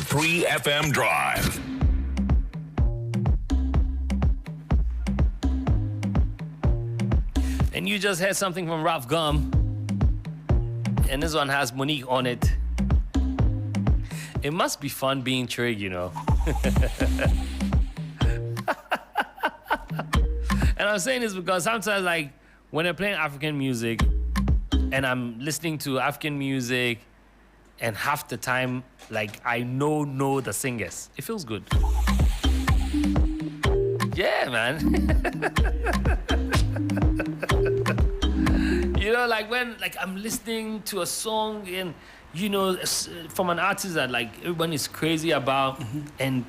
Free FM Drive. And you just heard something from Ralph Gum. And this one has Monique on it. It must be fun being Trig, you know. And I'm saying this because sometimes, like, when I'm playing African music and I'm listening to African music and half the time, like, I know the singers. It feels good. Yeah, man. You know, like when I'm listening to a song and, you know, from an artist that like everyone is crazy about, and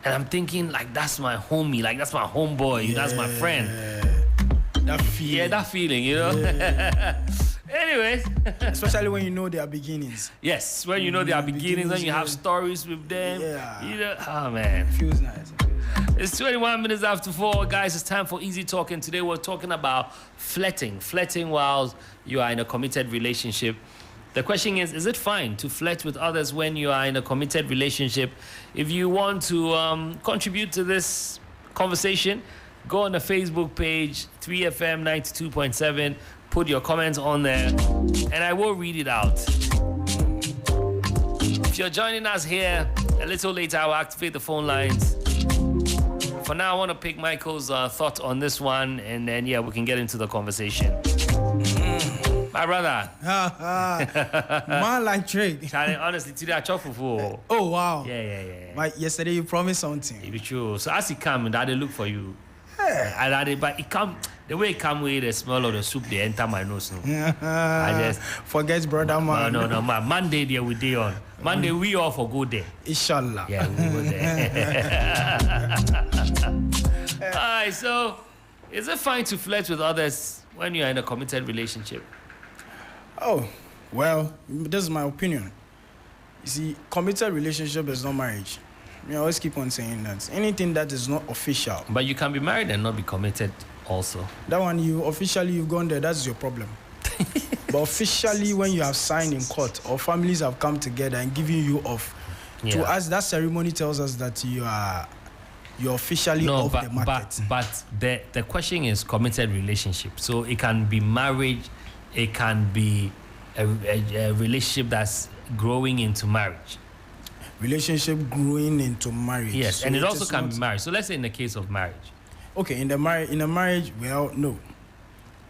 I'm thinking like that's my homie, like that's my homeboy, that's my friend. That feeling. Yeah, that feeling, you know. Yeah. Anyways, especially when you know their beginnings. Yes, when you know their beginnings, when you have stories with them. Yeah. You know, oh man, it feels nice. It's 21 minutes after 4, guys. It's time for Easy Talk, and today we're talking about flirting while you are in a committed relationship. The question is it fine to flirt with others when you are in a committed relationship? If you want to contribute to this conversation, go on the Facebook page, 3FM 92.7. Put your comments on there, and I will read it out. If you're joining us here a little later, I'll activate the phone lines. For now, I want to pick Michael's thought on this one, and then, yeah, we can get into the conversation. My brother. Man like Drake. Charlie, honestly, today I chop for. Oh, wow. Yeah. But yesterday you promised something. It be true. So as he come, that they look for you. But it come, the way it come with the smell of the soup, they enter my nose. No. I just forget brother man. No, man. Monday there we day on. Monday we all for go there. Inshallah. Yeah, we go there. Alright, so is it fine to flirt with others when you're in a committed relationship? Oh, well, this is my opinion. You see, committed relationship is not marriage. I always keep on saying that. Anything that is not official. But you can be married and not be committed also. That one, you've gone there, that's your problem. But officially, when you have signed in court or families have come together and given you off, to us, that ceremony tells us that you're officially off the market. But the question is committed relationship. So it can be marriage, it can be a relationship that's growing into marriage. Relationship growing into marriage. Yes, so and it also can be marriage. So let's say in the case of marriage. Okay, in a marriage, well, no.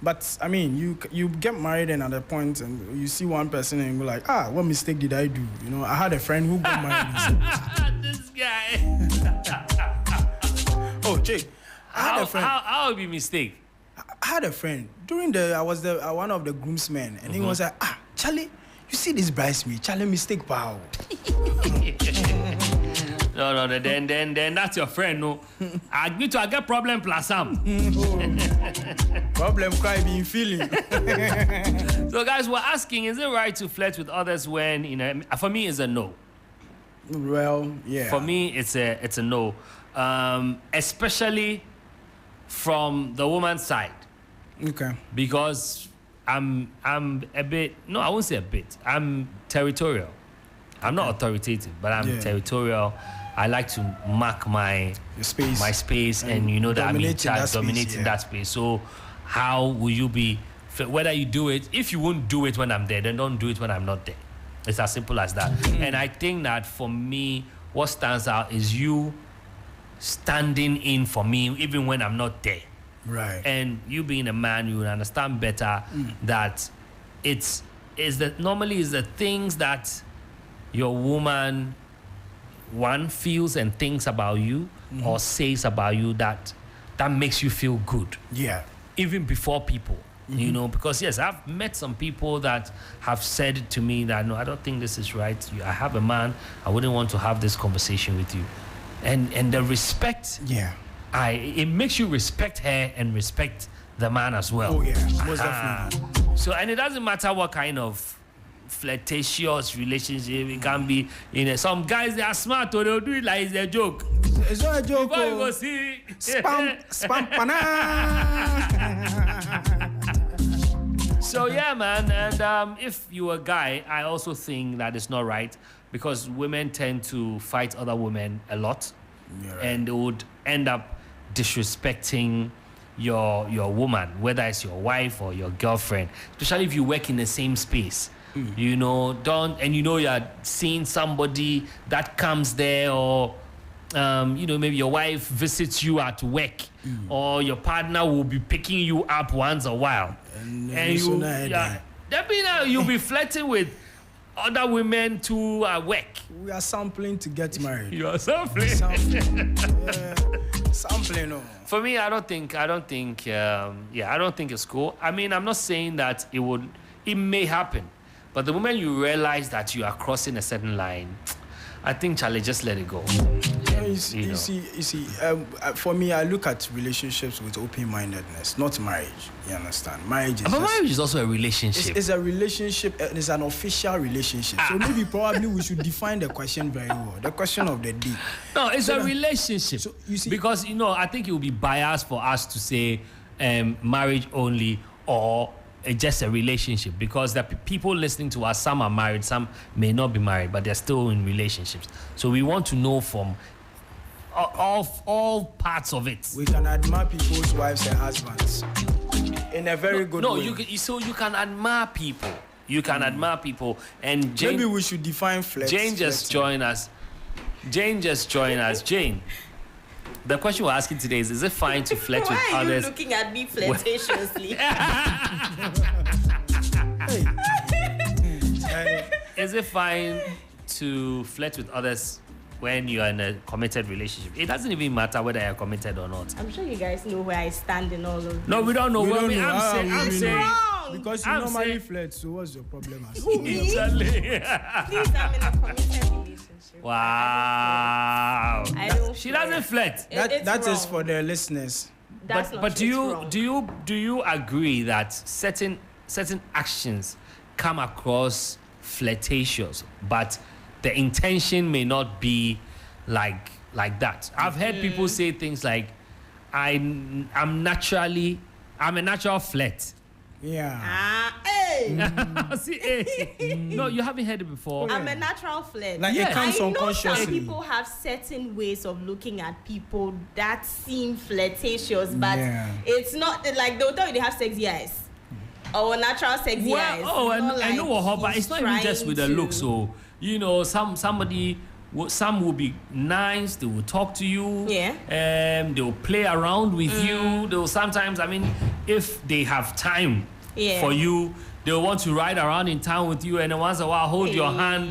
But I mean, you get married and at a point and you see one person and you're like, what mistake did I do? You know, I had a friend who got married. This guy. Oh, Jake. I had a friend. How would be mistake? I had a friend I was one of the groomsmen, and he was like, Charlie, you see this bridesmaid? Charlie, mistake, pal. No, then that's your friend, no. I get problem plus some. Problem cry being feeling. So guys, we're asking, is it right to flirt with others when, you know, for me it's a no. Well, yeah. For me it's a no. Especially from the woman's side. Okay. Because I'm a bit, no, I won't say a bit. I'm territorial. I'm not authoritative, but I'm territorial. I like to mark my space, and you know that I'm in charge, dominating that space. So how will you be, whether you do it, if you won't do it when I'm there, then don't do it when I'm not there. It's as simple as that. And I think that for me, what stands out is you standing in for me even when I'm not there. Right. And you being a man, you will understand better that normally it's the things that your woman feels and thinks about you or says about you that makes you feel good. Yeah. Even before people. You know, because yes, I've met some people that have said to me that, no, I don't think this is right. I have a man, I wouldn't want to have this conversation with you. And the respect, it makes you respect her and respect the man as well. Oh yeah, most definitely. So, and it doesn't matter what kind of flirtatious relationship it can be. You know, some guys, they are smart, or they'll do it like it's a joke. It's not a joke. Before you go see spam pana. So yeah, man, and if you're a guy, I also think that it's not right because women tend to fight other women a lot, and they would end up disrespecting your woman, whether it's your wife or your girlfriend, especially if you work in the same space. You know, you're seeing somebody that comes there, or maybe your wife visits you at work, or your partner will be picking you up once a while, and you'll be flirting with other women too at work. We are sampling to get married. You are sampling. Sampling. Oh. For me, I don't think it's cool. I mean, I'm not saying that it may happen, but the moment you realize that you are crossing a certain line, I think, Charlie, just let it go. You see, for me, I look at relationships with open-mindedness, not marriage. You understand? Marriage is also a relationship. It's a relationship. It's an official relationship. So maybe probably we should define the question very well. The question of the day. No, it's a relationship. So, you see, because I think it would be biased for us to say marriage only or just a relationship, because the people listening to us, some are married, some may not be married, but they're still in relationships. So we want to know from all parts of it. We can admire people's wives and husbands in a very good way. You can admire people. You can admire people. And Jane, maybe we should define flirt. Jane just joined us. Jane, the question we're asking today is it fine to flirt with others? Why are you looking at me flirtatiously? Is it fine to flirt with others when you're in a committed relationship? It doesn't even matter whether you're committed or not. I'm sure you guys know where I stand in all of this. No, we don't know. I'm saying. Because you normally flirt, so what's your problem? Please, I'm in a committed relationship. Wow. She doesn't flirt. That is for the listeners. But do you agree that certain actions come across flirtatious, but the intention may not be like that? I've heard people say things like, I'm a natural flirt. Yeah. See, no, you haven't heard it before. I'm a natural flirt. Like it comes unconsciously. I know some people have certain ways of looking at people that seem flirtatious, but it's not like they'll tell you they have sexy eyes. Or natural sexy eyes. I know, but it's not even just with the look. So, some will be nice. They will talk to you. Yeah. They will play around with you. They will sometimes, if they have time for you, they will want to ride around in town with you, and then once in a while hold your hand,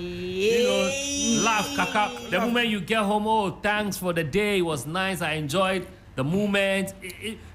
laugh, kaka. The moment you get home, thanks for the day. It was nice. I enjoyed the moment,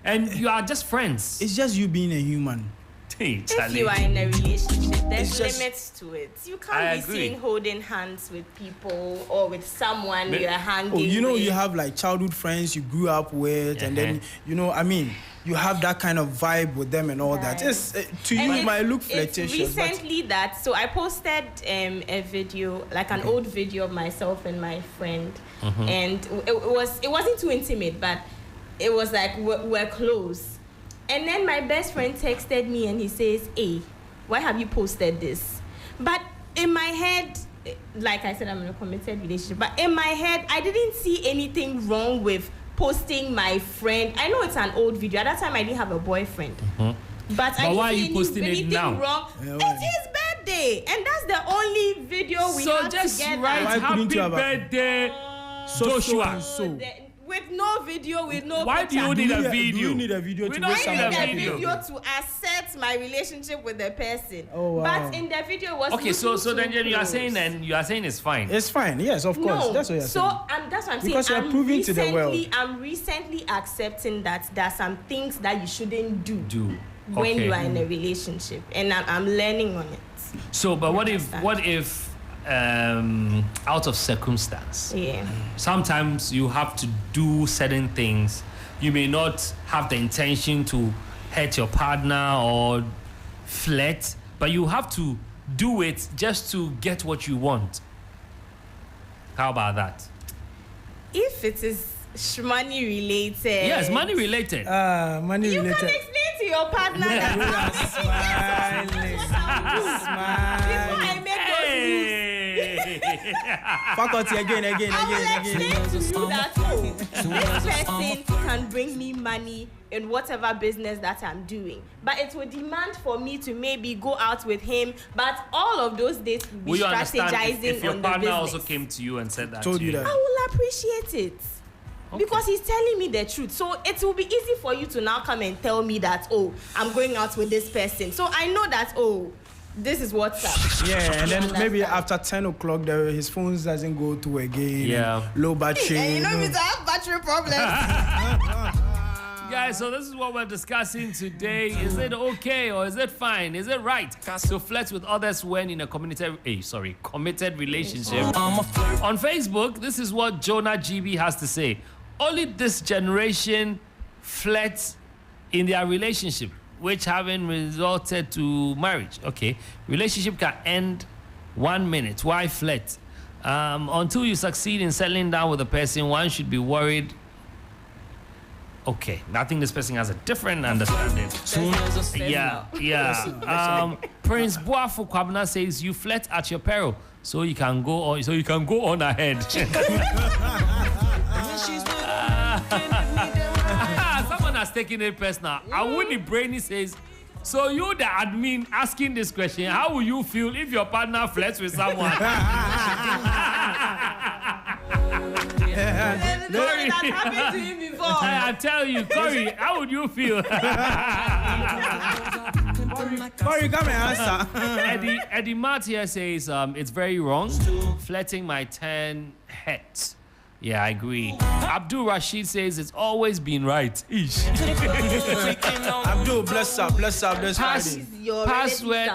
and you are just friends. It's just you being a human. If you are in a relationship, there's limits to it. You can't be seen holding hands with people or with someone you're hanging with. You have like childhood friends you grew up with, and then you have that kind of vibe with them and all that. It's, to you, it might look flirtatious. Recently so I posted a video, like an old video of myself and my friend, and it wasn't too intimate, but it was like we're close. And then my best friend texted me and he says, "Hey, why have you posted this?" But in my head, like I said, I'm in a committed relationship, but in my head, I didn't see anything wrong with posting my friend. I know it's an old video. At that time, I didn't have a boyfriend. But I didn't why are you see posting anything it now? wrong. It's his birthday, and that's the only video we have together. So just write happy birthday, Joshua. With no video, with no Why picture. do you need a video? Do you need a video We to don't make need someone a happy? video to assert my relationship with the person. Oh, wow. But in the video it was Okay, so then you are saying it's fine. It's fine. Yes, of course. No, that's what you're saying. so that's what I'm because saying. Because you're proving to the world. I'm recently accepting that there are some things that you shouldn't do when Okay. you are in a relationship, and I'm learning on it. So, but what if out of circumstance, sometimes you have to do certain things. You may not have the intention to hurt your partner or flirt, but you have to do it just to get what you want. How about that? If it is money related. Yes, money related. Money you related. can explain to your partner that Smiling. before I make those moves. Faculty again. I will explain to you that this person can bring me money in whatever business that I'm doing, but it would demand for me to maybe go out with him. But all of those days will be strategizing if your on the partner business. also came to you and said that Told to you that. I will appreciate it. Okay. Because he's telling me the truth. So it will be easy for you to now come and tell me that, oh, I'm going out with this person. So I know that, oh, this is what's up. Yeah, and then maybe after 10 o'clock, his phone doesn't go to again. Yeah. Low battery. And you know me to have battery problems. Guys, so this is what we're discussing today. Is it okay or is it fine? Is it right to flirt with others when in a committed relationship? On Facebook, this is what Jonah GB has to say. Only this generation flirts in their relationship, which haven't resulted to marriage. Okay, relationship can end 1 minute. Why flirt? Until you succeed in settling down with a person, one should be worried. Okay, I think this person has a different understanding. Yeah. Prince Boafo Kwabna says you flirt at your peril, so you can go on ahead. Someone has taken it personal. Awuni Brainy says, so you the admin asking this question, how will you feel if your partner flirts with someone? That happened to him before. I tell you, Corey, how would you feel? Corey, come and answer. Eddie Mart here says it's very wrong. Flirting my 10 heads. Yeah, I agree. Abdul Rashid says it's always been right. Ish. Abdul, bless up. This Password.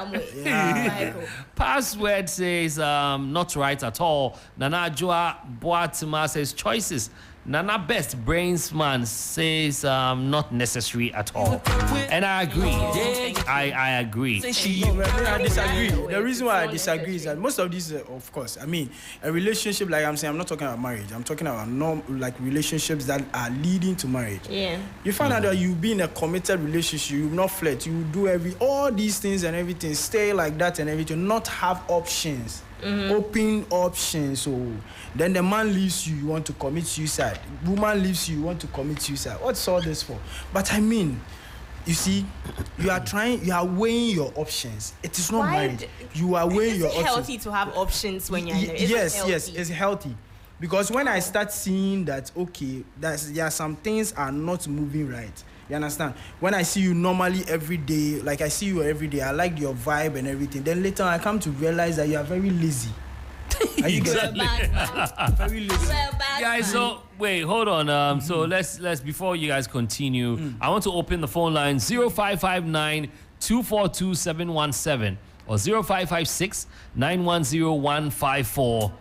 Password says not right at all. Nana Joa Boatima says choices. Nana Best Brainsman says not necessary at all. And I agree. I agree. No, I disagree. The reason why I disagree is that most of these, of course, I mean, a relationship, like I'm saying, I'm not talking about marriage. I'm talking about relationships that are leading to marriage. Yeah. You find out that you be in a committed relationship, you not flirt, you do all these things and everything, stay like that and everything, not have options. Open options. So then the man leaves you want to commit suicide. Woman leaves you want to commit suicide. What's all this for? But I mean, you see, you are weighing your options. It is not marriage. You are weighing your options. It's healthy to have options when you're in it. Yes, it's healthy. Because when I start seeing that, okay, there are some things are not moving right. You understand? When I see you normally every day, like I see you every day, I like your vibe and everything. Then later I come to realize that you are very lazy. Are you Exactly. very lazy? Guys, so wait, hold on. So let's before you guys continue, I want to open the phone line 0559 242 717 or 0556 910 154.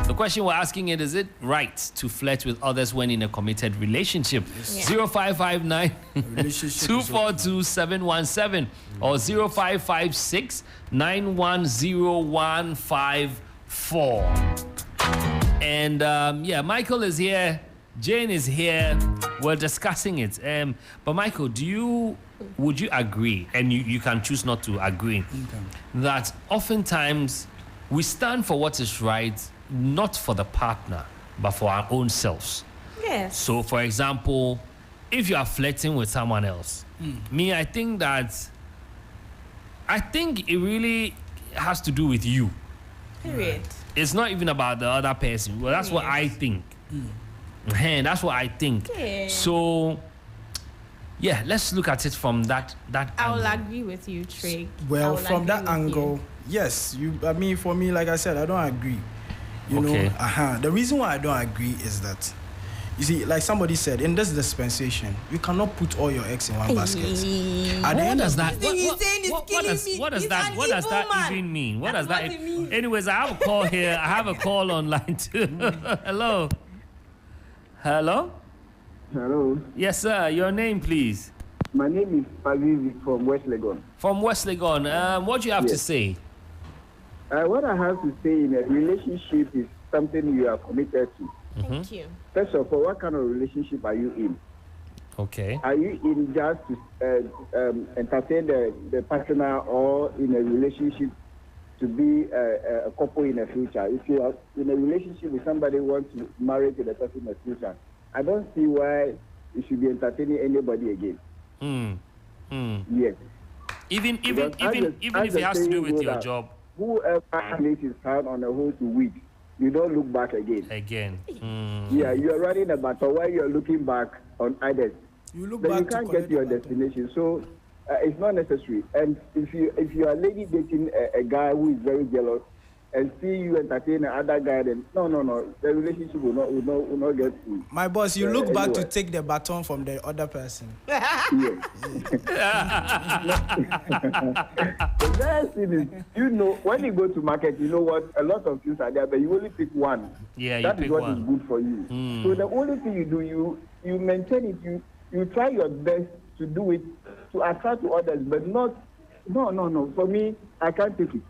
The question we're asking is it right to flirt with others when in a committed relationship? 0559 242 717 or 0556 910 154. And Michael is here, Jane is here. We're discussing it. But Michael, would you agree, and you can choose not to agree, that oftentimes we stand for what is right, not for the partner, but for our own selves? Yes. So, for example, if you are flirting with someone else, I think it really has to do with you. Period. It's not even about the other person. Well, that's what I think. That's what I think. Yeah. So, let's look at it from that angle. I will agree with you, Trig. Well, from that angle, yes. For me, like I said, I don't agree. You know, the reason why I don't agree is that, you see, like somebody said, in this dispensation, you cannot put all your eggs in one basket. What does that even mean? What does that mean? Anyways, I have a call here. I have a call online too. Hello. Hello. Yes, sir. Your name, please. My name is Azizi from West Legon. From West Legon. What do you have to say? What I have to say in a relationship is something you are committed to. Thank you. First of all, what kind of relationship are you in? Okay. Are you in just to entertain the partner, or in a relationship to be a couple in the future. If you are in a relationship with somebody who wants to marry to the person in the future, I don't see why you should be entertaining anybody again. Yes. Even if it has to do with your job. Whoever lays his hand on a hole to weed, you don't look back again. Yeah, you are running a battle while you are looking back on others. You look then back you can't get to your destination. So it's not necessary. And if you are lady dating a guy who is very jealous and see you entertain another guy, then no, the relationship will not get through. My boss, you look back to take the baton from the other person. Yes. The best thing is, when you go to market, you know what, a lot of things are there, but you only pick one. Yeah, that you is pick what one. is good for you. So the only thing you do, you maintain it, you try your best to do it to attract to others, but not. No. For me, I can't take it.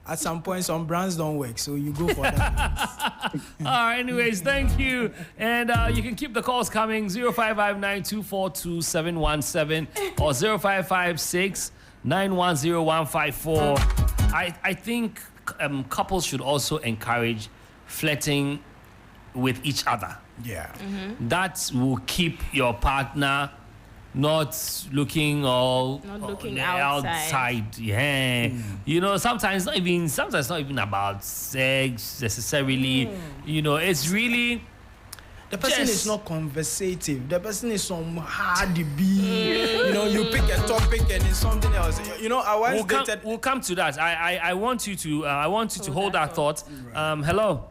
At some point, some brands don't work, so you go for that. All right, anyways, thank you. And you can keep the calls coming, 0559-242-717 or 0556-910154. I think couples should also encourage flirting with each other. Yeah. That will keep your partner not looking outside. Yeah. You know, sometimes not even about sex necessarily. You know, it's really the person is not conversative. The person is some hardy bee. You know, you pick a topic and it's something else. You know, we'll come to that. I want you to hold that thought. Hello.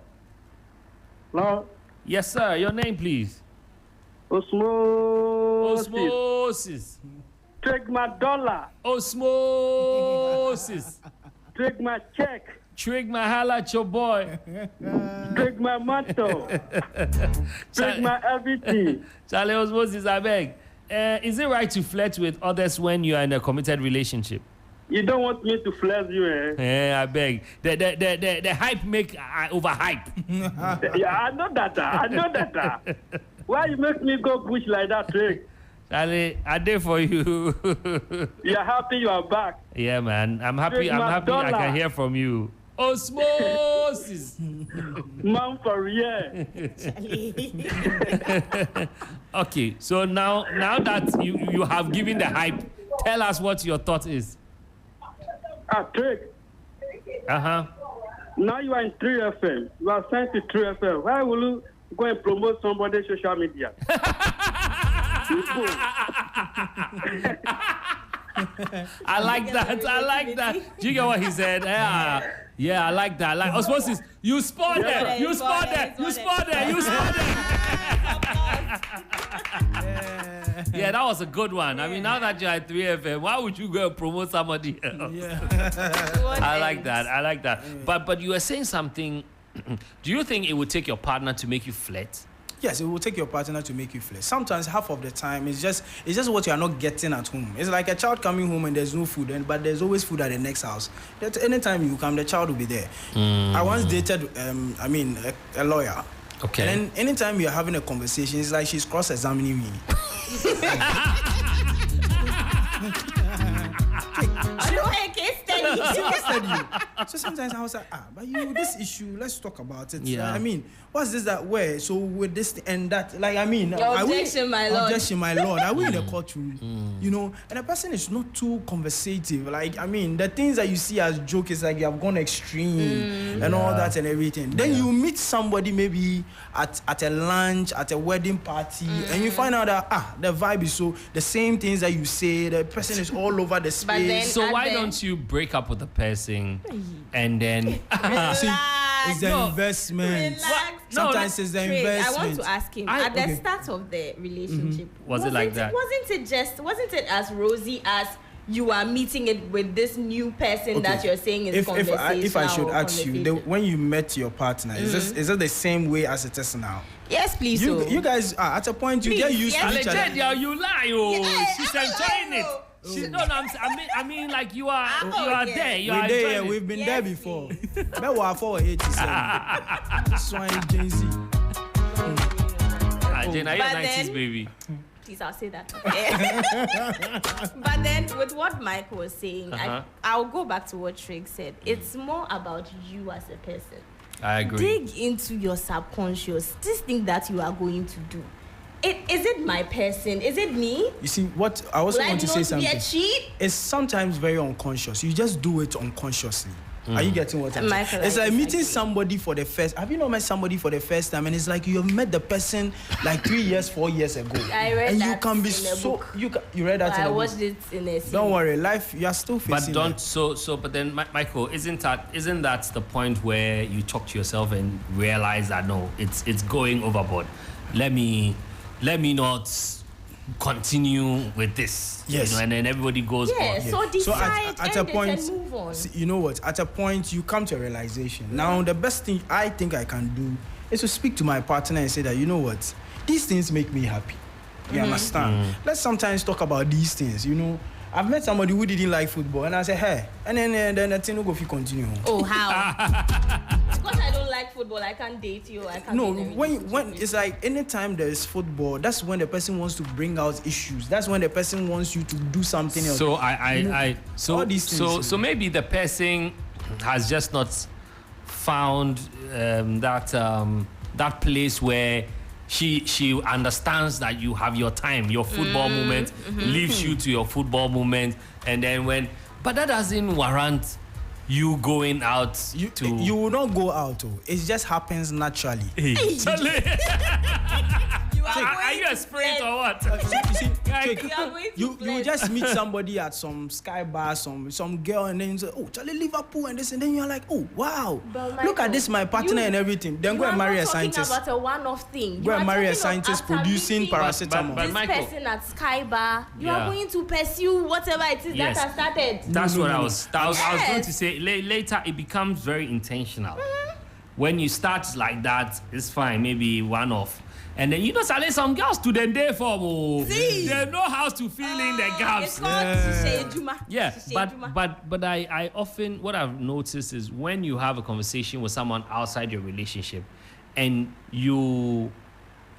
Hello. Yes, sir. Your name, please. Osmosis. Take my dollar. Osmosis. Take my check. Trig my holla at your boy. Take my motto. Take my everything. Charlie Osmosis, I beg. Is it right to flirt with others when you are in a committed relationship? You don't want me to flirt you, eh? Yeah, I beg. The hype make overhype. Yeah, I know that. Why you make me go push like that, Trey? Charlie, I did for you. You're happy you are back. Yeah, man. I'm happy. I can hear from you. Osmosis. Man, for real. Okay, so now that you have given the hype, tell us what your thought is. Trey. Now you are in 3FM. You are sent to 3FM. Why will you go and promote somebody's social media? I like that. Do you get what he said? Yeah, I like that. Osmosis, you spot there. Yeah, that was a good one. I mean, now that you're at 3FM, why would you go and promote somebody else? Yeah. I like that. But you were saying something. Do you think it would take your partner to make you flirt? Yes, it will take your partner to make you flirt. Sometimes half of the time it's just what you are not getting at home. It's like a child coming home and there's no food, but there's always food at the next house. That anytime you come, the child will be there. I once dated a lawyer. Okay. And then anytime you're having a conversation, it's like she's cross-examining me. So sometimes I was like, but this issue, let's talk about it. Yeah. I mean, what's this that way? So with this and that, like, I mean, objection, my lord. Objection, my lord. Are we in the courtroom? You know, and the person is not too conversative. Like, I mean, the things that you see as joke is like you have gone extreme and all that and everything. Then you meet somebody maybe at a lunch, at a wedding party, and you find out that the vibe is so the same things that you say. The person is all over the space. So why don't you break up with the person and then it's the investment. Sometimes it's the investment. I want to ask him at the start of the relationship. Was it like that? Wasn't it as rosy as you are meeting it with this new person that you're saying is conversational? If I should ask you, when you met your partner, is it the same way as it is now? Yes, please. You guys are at a point you get used to each other. You lie, she's enjoying it. I mean, like you are there. We're there. We've been there before. But we are 487. Swine Gen Z. Jane, are you a 90s baby? Please, I'll say that. But then with what Mike was saying, I'll go back to what Trig said. It's more about you as a person. I agree. Dig into your subconscious. This thing that you are going to do. Is it my person? Is it me? You see, what I also want to say something. Be a cheat? It's sometimes very unconscious. You just do it unconsciously. Are you getting what I'm saying? It's like meeting somebody for the first. Have you not met somebody for the first time? And it's like you have met the person like 3 years, 4 years ago. I read and that you can be in a so book. you read that in a book. I watched it in a series. Don't worry, life you are still facing. But don't but then Michael, isn't that the point where you talk to yourself and realize that no, it's going overboard. Let me not continue with this. Yes. And then everybody goes on. Yeah, so decide, at a point, and move on. See, you know what? At a point, you come to a realization. Now, the best thing I think I can do is to speak to my partner and say that, you know what? These things make me happy. You understand? Let's sometimes talk about these things, you know. I've met somebody who didn't like football, and I said, hey, and then the thing will go if you continue. Oh, how? Because I don't like football, I can't date you. I can't. No, when it's like anytime there is football, that's when the person wants to bring out issues. That's when the person wants you to do something else. So all these things. so maybe the person has just not found that place where she understands that you have your time, your football moment, leaves you to your football moment, and then but that doesn't warrant you going out you will not go out. It just happens naturally. Hey. Are you a spirit or what? You just meet somebody at some sky bar, some girl, and then you say, oh, Charlie, Liverpool, and this, and then you're like, oh, wow, look at this, my partner and everything. Then go and marry a scientist. About a one-off thing. Go and marry a scientist producing paracetamol. This person at Sky Bar, you are going to pursue whatever it is that has started. That's what I was going to say. Later, it becomes very intentional. When you start like that, it's fine, maybe one-off. And then, some girls to them there for they know how to fill in the gaps. But I often, what I've noticed is when you have a conversation with someone outside your relationship and you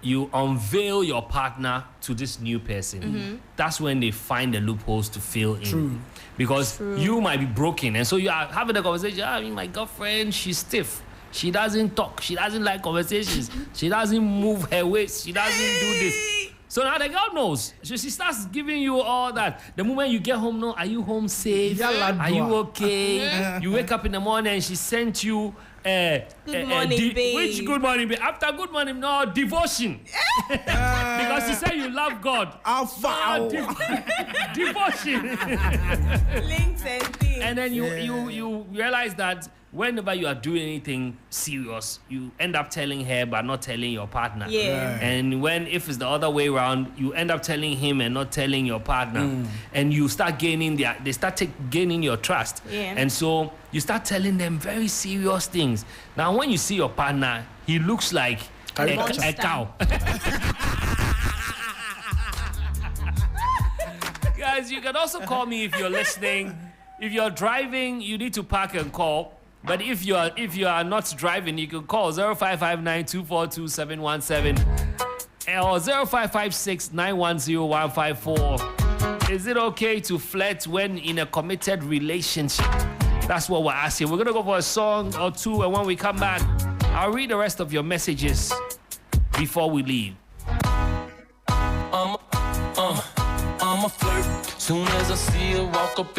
unveil your partner to this new person, that's when they find the loopholes to fill in. True. Because you might be broken. And so you are having a conversation, my girlfriend, she's stiff. She doesn't talk. She doesn't like conversations. She doesn't move her waist. She doesn't do this. So now the girl knows. So she starts giving you all that. The moment you get home, are you home safe? Are you okay? You wake up in the morning and she sent you good morning, babe. Which good morning, babe? After good morning, no, devotion. Because she said you love God. Devotion. Links and things. And then you realize that whenever you are doing anything serious, you end up telling her but not telling your partner. Yeah. And if it's the other way around, you end up telling him and not telling your partner. And you start gaining they start gaining your trust. Yeah. And so you start telling them very serious things. Now when you see your partner, he looks like a cow. Guys, you can also call me if you're listening. If you're driving, you need to park and call. But if you are not driving, you can call 0559-242-717 or 0556-910-154. Is it okay to flirt when in a committed relationship? That's what we're asking. We're going to go for a song or two, and when we come back, I'll read the rest of your messages before we leave. I'm a flirt. Soon as I see her walk up in